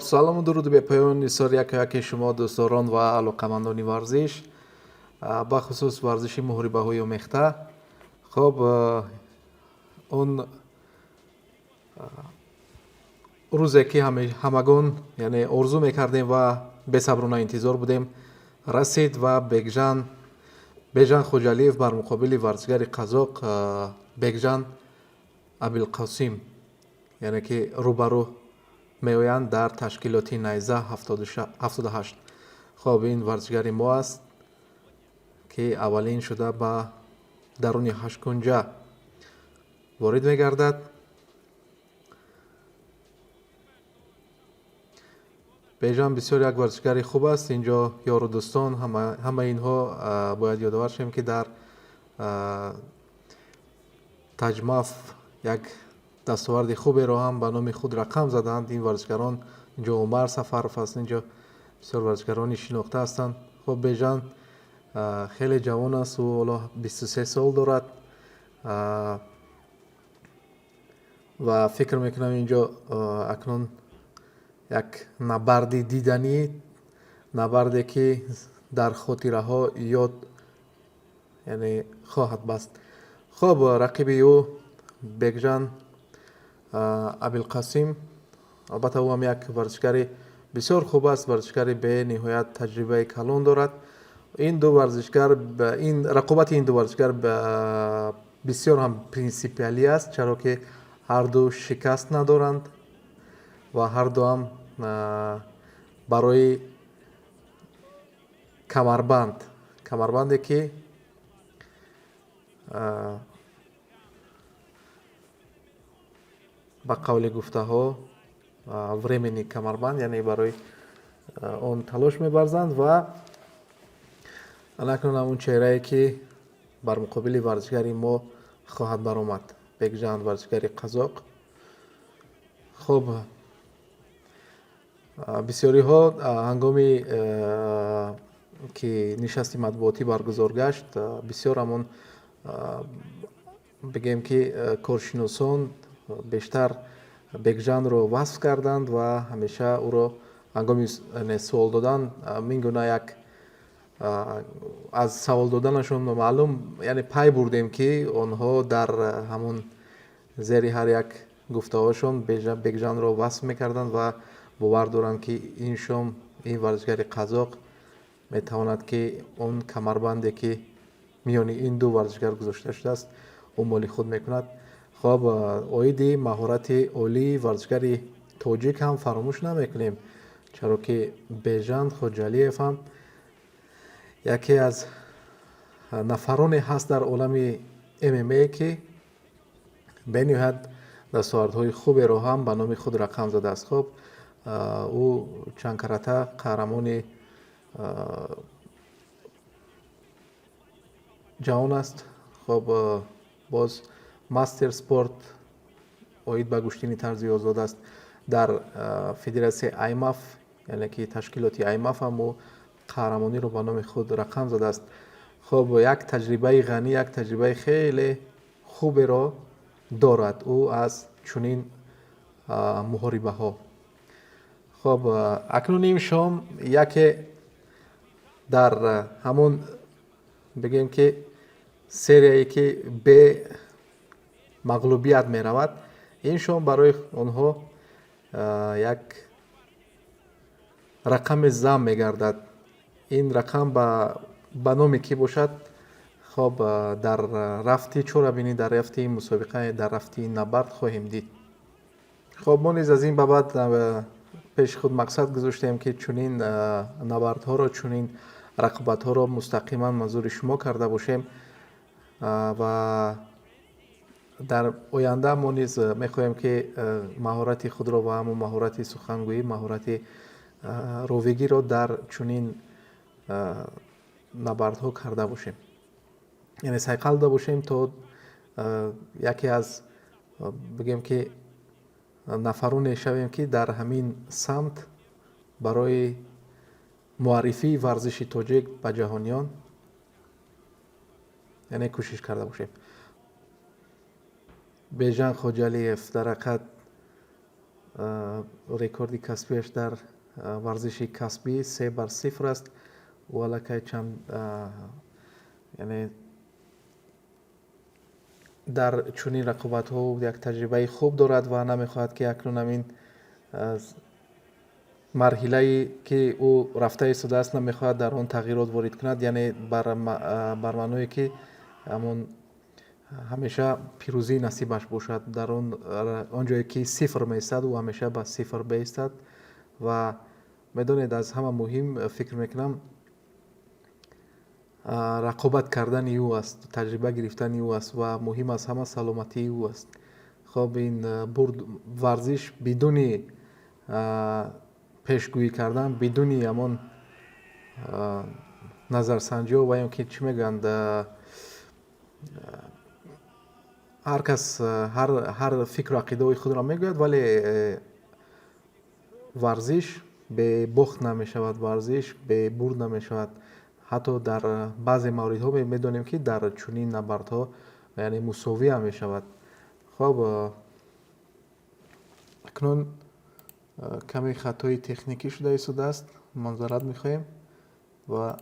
салому дуруд бе поёни яке шумо дӯстдорон ва алоқамандони варзиш, бахусус варзиши муҳорибаҳои омехта. хоб он рӯзе ки ҳамагон яъне орзу мекардем ва бесаброна интизор будем расид ва беҷан хоҷалиев бар муқобили варзишгари қазоқ беҷан абилқосим яъне ки рӯбарӯ меоянд дар ташкилоти найза 78. хоб ин варзишгари мо аст ки аввалин шуда ба даруни ҳашкунҷа ворид мегардад. беҷан бисёр як варзишгари хуб аст. инҷо ёру дӯстон ҳама инҳо бояд ёдовар шавем ки дар таҷмаф як дастоварди хуберо ҳам ба номи худ рақам заданд. ин варзишгарон инҷо Умар Сафаров аст, инҷо бисёр варзишгарони шинохта ҳастанд. хоб беҷан хеле ҷавон аст, ӯ ҳоло 23 сол дорад ва фикр мекунам инҷо акнун як набарди диданӣ, набарде ки дар хотираҳо ёд яъне хоҳад баст. хоб рақиби ӯ беҷан абилқосим, албатта ӯ ҳам як варзишгари бисёр хуб аст, варзишгари бениҳоят таҷрибаи калон дорад. ин ду варзишгар рақобати ин ду варзишгар бисёр ҳам принсипиалӣ аст, чаро ки ҳарду шикаст надоранд ва ҳарду ҳам барои камарбанде ки ба қавли гуфтаҳо временни камарбанд, яъне барои он талош мебарзанд ва анакнун ҳамун чеҳрае ки бар муқобили варзишгари мо хоҳад баромад, беҷан варзишгари қазоқ. хоб бисёриҳо ҳангоми ки нишасти матбуотӣ баргузор гашт, бисёр ҳамон бигем ки коршиносон бештар беҷанро васф карданд ва ҳамеша ӯро ҳангоми суол додан ин гуна як аз савол доданашон маълум яъне пай бурдем ки онҳо дар ҳамун зери ҳар як гуфтаҳошон беҷанро васф мекарданд ва бовар доранд ки ин шом ин варзишгари қазоқ метавонад ки он камарбанде ки миёни ин ду варзишгар гузошта шудааст умоли худ мекунад. хоб оиди маҳорати олии варзишгари тоҷик ҳам фаромӯш намекунем, чаро ки беҷан хоҷалиев ҳам яке аз нафароне ҳаст дар олами ММА ки бениҳоят дастовардҳои хуберо ҳам ба номи худ рақам задааст. хоб ӯ чанд карата қаҳрамони ҷаҳон аст. хоб боз мастер спорт оид ба куштини тарзи озод аст дар федератсияи IMAF, яъне ки ташкилоти IMAF ҳам ӯ қаҳрамониро ба номи худ рақам задааст. хоб як таҷрибаи ғанӣ, як таҷрибаи хеле хуберо дорад ӯ аз чунин муҳорибаҳо. хоб акнун ин шом яке дар ҳамун бигем ки серияе ки бе мағлубият меравад, ин шом барои онҳо як рақами зам мегардад. ин рақам ба номи кӣ бошад? хоб дар рафти чорабинӣ, дар рафти ин мусобиқа, дар рафти ин набард хоҳем дид. хоб мо низ аз ин ба баъд пеши худ мақсад гузоштем ки чунин набардҳоро, чунин рақобатҳоро мустақиман манзури шумо карда бошем ва дар оянда мо низ мехоҳем ки маҳорати худро ва ҳамун маҳорати сухангӯӣ, маҳорати ровигиро дар чунин набардҳо карда бошем, яъне сайқал дада бошем то яке аз бигем ки нафароне шавем ки дар ҳамин самт барои муаррифии варзиши тоҷик ба ҷаҳониён яъне кӯшиш карда бошем. беҷан хоҷалиев дар ҳақиқат рекорди касбиаш дар варзиши касбӣ 3-0 аст. والله چند یعنی در چنین رقابت ها یک تجربه خوب دارد و نمیخواهد که اکنون همین مرحله که او رفته ایستاده است نمیخواهد در آن تغییرات وارد کند، یعنی بر معنای که همون همیشه پیروزی نصیبش باشد در آن جایی که 0 میستد و همیشه با 0 بیستد. و میدانید از همه مهم فکر میکنم رقابت کردن او است، تجربه گرفتن او است و مهم از همه سلامتی او است. خب این ورزش بدون پیشگویی کردن، بدون همون نظرسنجی و یا که چی میگند هر کس هر فکر و عقیده خود را میگوید، ولی ورزش به باخت نمی شود، ورزش به برد نمی شود. حتی در بعضی موردها میدونیم که در چنین نبردها یعنی مساوی هم می شود. خب اکنون کمی خطای تکنیکی شده ایستاده است، معذرت میخواهیم و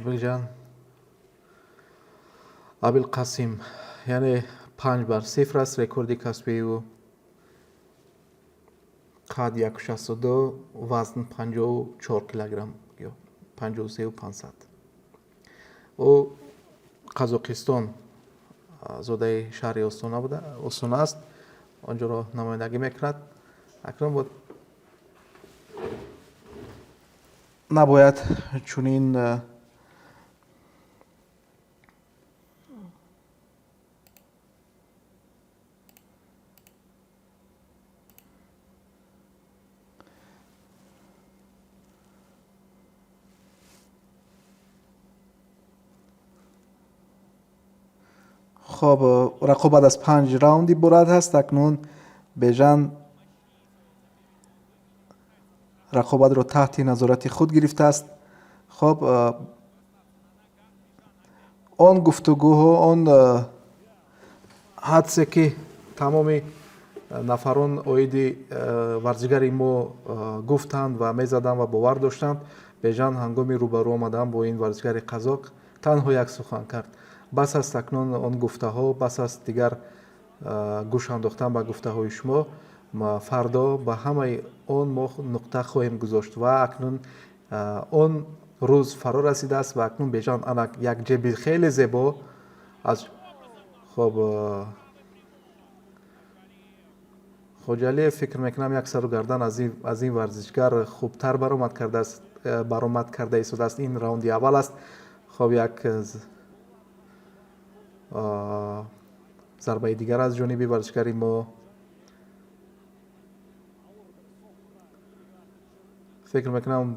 بجان ابوالقاسم یعنی 5-0 است رکوردی کسبی او. قد 162، وزن 54 کیلوگرم یا 53 و 500. او قزاقستان زاده شهر استانا است، آنجا را نمایندگی میکند. اکنون بود نباید چنین خب رقابت از 5 راوند عبارت هست. اکنون بیژن رقابت را تحت نظارت خود گرفته است. خب آن گفتگوها، آن حدسی که تمام نفران اویدی ورزشگری ما گفتند و میزدند و باور داشتند، بیژن هنگامی روبرو آمدن با این ورزشگر قزاق تنها یک سخن کرد. بس است اکنون آن گفته ها، بس است دیگر گوش انداختن به گفته های شما. ما فردا به همه آن ما نقطه خواهیم گذاشت و اکنون آن روز فرا رسیده است و اکنون بیژن یک جیب خیلی زیبا از خب خوجلی فکر میکنم یک سر و گردن از این ورزشگر خوبتر برآمد کرده ایستاده است. این راوند اول است. خب یک ضربه دیگر از جانب ورزشگری ما. فکر میکنم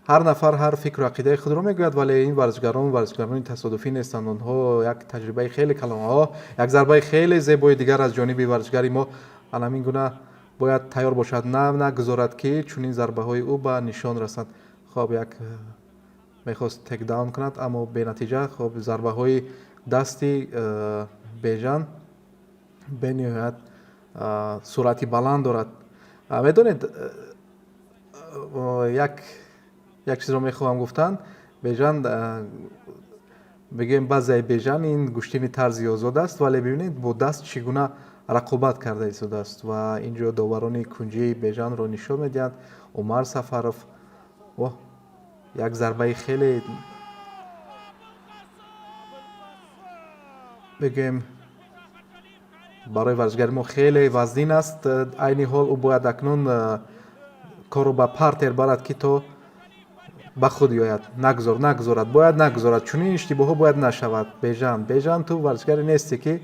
هر نفر هر فکر و عقیده خود را میگوید، ولی این ورزشگران تصادفی نیستند. آنها یک تجربه خیلی کلان یک ضربه خیلی زیبای دیگر از جانب ورزشگری ما. همین گونه باید تیار باشد، نه گذارد که چنین ضربه های او به نشان رسد. خب یک میخواست تک داون کند اما به نتیجه. خب ضربه های دستی بیژن به نهایت سرعتی بلند دارد. میدونید یک چیز رو میخواهم گفتن. بیژن بگیم بعضی بیژن این گوشتین طرزی آزاد است، ولی ببینید با دست چگونه رقابت کرده ایستاده است و اینجا داوران کنجی بیژن رو نشان میدهند. عمر سفرов یک ضربه خیلی بگیم برای ورزشگر ما خیلی وزین است. عین حال او باید اکنون کارو به پارتر برد که تو به خود یاید. نگذارد باید نگذارد. چنین اشتباه ها باید نشود. بیژن تو ورزشگری نیستی که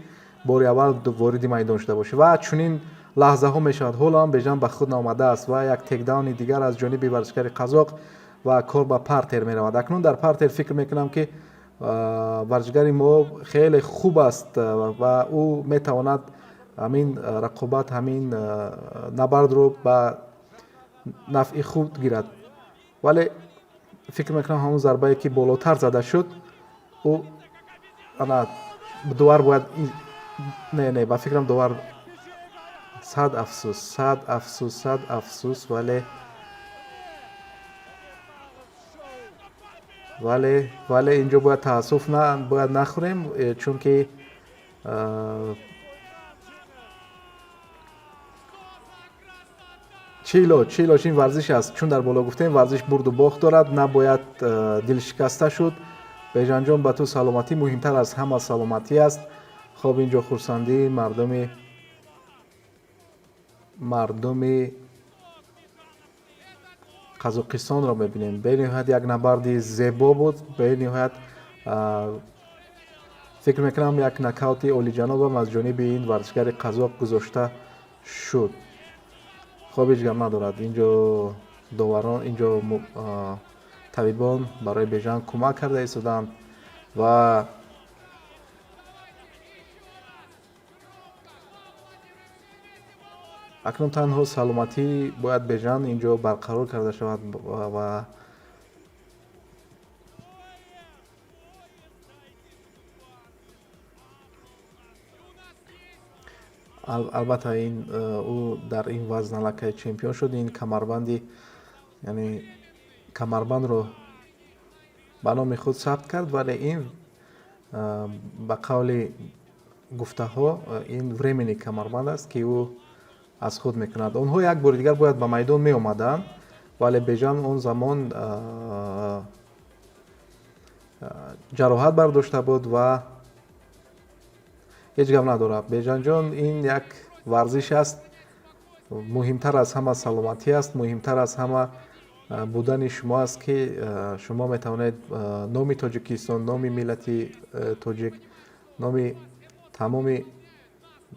بار اول وارد میدان شده باشه و چنین لحظه ها میشود. حالا هم بیژن به خود آمده است و یک تک داون دیگر از جانب ورزشگر قزاق و کار به پارتر می رود. اکنون در پارتر فکر میکنم که ورزشگری ما خیلی خوب است و او میتواند ҳамин рақобат, ҳамин набардро ба нафъи худ гирад. вале фикр мекунам ҳамон зарбае ки болотар зада шуд, ӯ ана дувар бояд не ба фикрам дувар сад афсус, вале инҷо бояд таассуф бояд нахӯрем, чунки чӣ илоҷ ин варзиш аст. Чун дар боло гуфтем варзиш бурду бохт дорад, набояд дилшикаста шуд. Беҷанҷон ба ту саломатӣ муҳимтар аз ҳама саломатӣ аст. хоб инҷо хурсандии мардуми Қазоқистонро мебинем. Бениҳоят як набарди зебо буд. Бениҳоят фикр мекунам як нокаути олиҷанобам аз ҷониби ин варзишгари қазоқ гузошта шуд. хоб ҳеҷ гап надорад. Инҷо доварон, инҷо табибон барои Беҷан кӯмак карда истоданд ва акнун танҳо саломатӣ бояд Беҷан инҷо барқарор карда шавад ва албатта ӯ дар ин вазналакай чемпион шуд. Ин камарбанди, яъне камарбандро ба номи худ сабт кард, вале ин ба қавли гуфтаҳо ин временни камарбанд аст, ки ӯ аз худ мекунад. Онҳо як бори дигар бояд ба майдон меомаданд, вале Беҷан он замон ҷароҳат бардошта буд ва ҳеҷ гап надорад. Беҷанҷон, ин як варзиш аст. Муҳимтар аз ҳама саломатӣ аст, муҳимтар аз ҳама будани шумо аст, ки шумо метавонед номи Тоҷикистон, номи миллати тоҷик, номи тамоми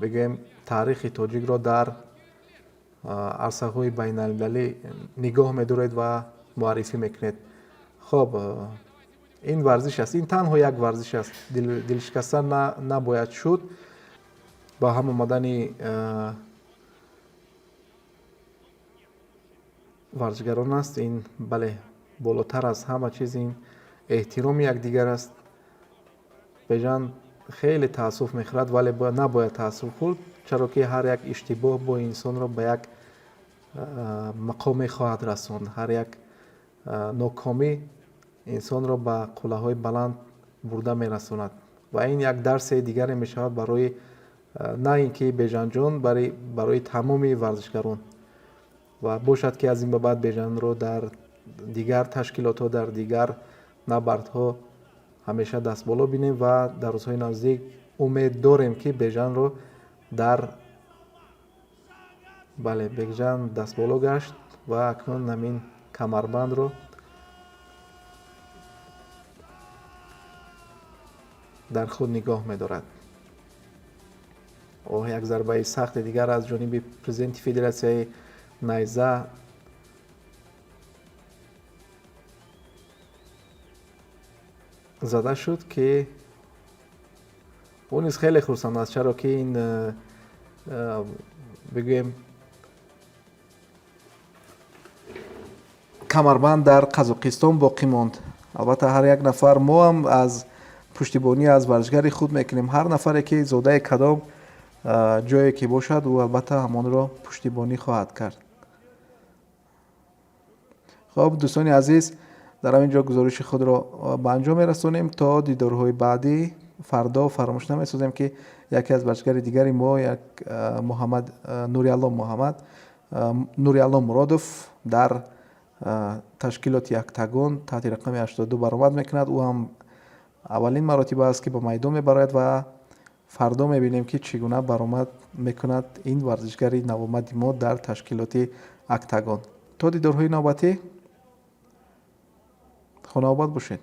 бигӯем таърихи тоҷикро дар арсаҳои байналмилалӣ нигоҳ медоред ва муаррифӣ мекунед. хоб ин варзиш аст. Ин танҳо як варзиш аст. Дилшикаста набояд шуд. ба ҳам омадани варзишгарон аст. Ин бале болотар аз ҳама чиз ин эҳтироми якдигар аст. Беҷан хеле таассуф мехӯрад, вале набояд таассуф хӯрд, чаро ки ҳар як иштибоҳ бо инсонро ба як мақоме хоҳад расонд. ҳар як нокомӣ инсонро ба қуллаҳои баланд бурда мерасонад. ва ин як дарсе дигаре мешавад барои на ин ки Беҷанҷон, барои тамоми варзишгарон. ва бошад ки аз ин ба баъд Беҷанро дар дигар ташкилотҳо, дар дигар набардҳо ҳамеша дастболо бинем ва дар рӯзҳои наздик умед дорем ки Беҷанро Беҷан дастболо гашт ва акнун ҳамин камарбандро дар худ нигоҳ медорад. як зарбаи сахти дигар аз ҷониби президенти Федератсияи найза зада шуд, ки ӯ низ хеле хурсанд аст, чаро ки ин бигӯем камарбанд дар Қазоқистон боқӣ монд. албатта ҳар як нафар, мо ҳам аз пуштибонӣ аз варзишгари худ мекунем. ҳар нафаре ки зодаи кадом ҷое ки бошад, ӯ албатта ҳамонро пуштибонӣ хоҳад кард. хоб дӯстони азиз, дар ҳамин ҷо гузориши худро ба анҷом мерасонем. то дидорҳои баъдӣ, фардо фаромӯш намесозем ки яке аз варзишгари дигари мо, як Нуриалло Муродов дар ташкилоти Яктагон таҳти рақами 82 баромад мекунад. ӯ ҳам аввалин маротиба аст ки ба майдон мебарояд ва фардо мебинем ки чӣ гуна баромад мекунад ин варзишгари навомади мо дар ташкилоти Яктагон. то дидорҳои навбатӣ, хонаобод бошед.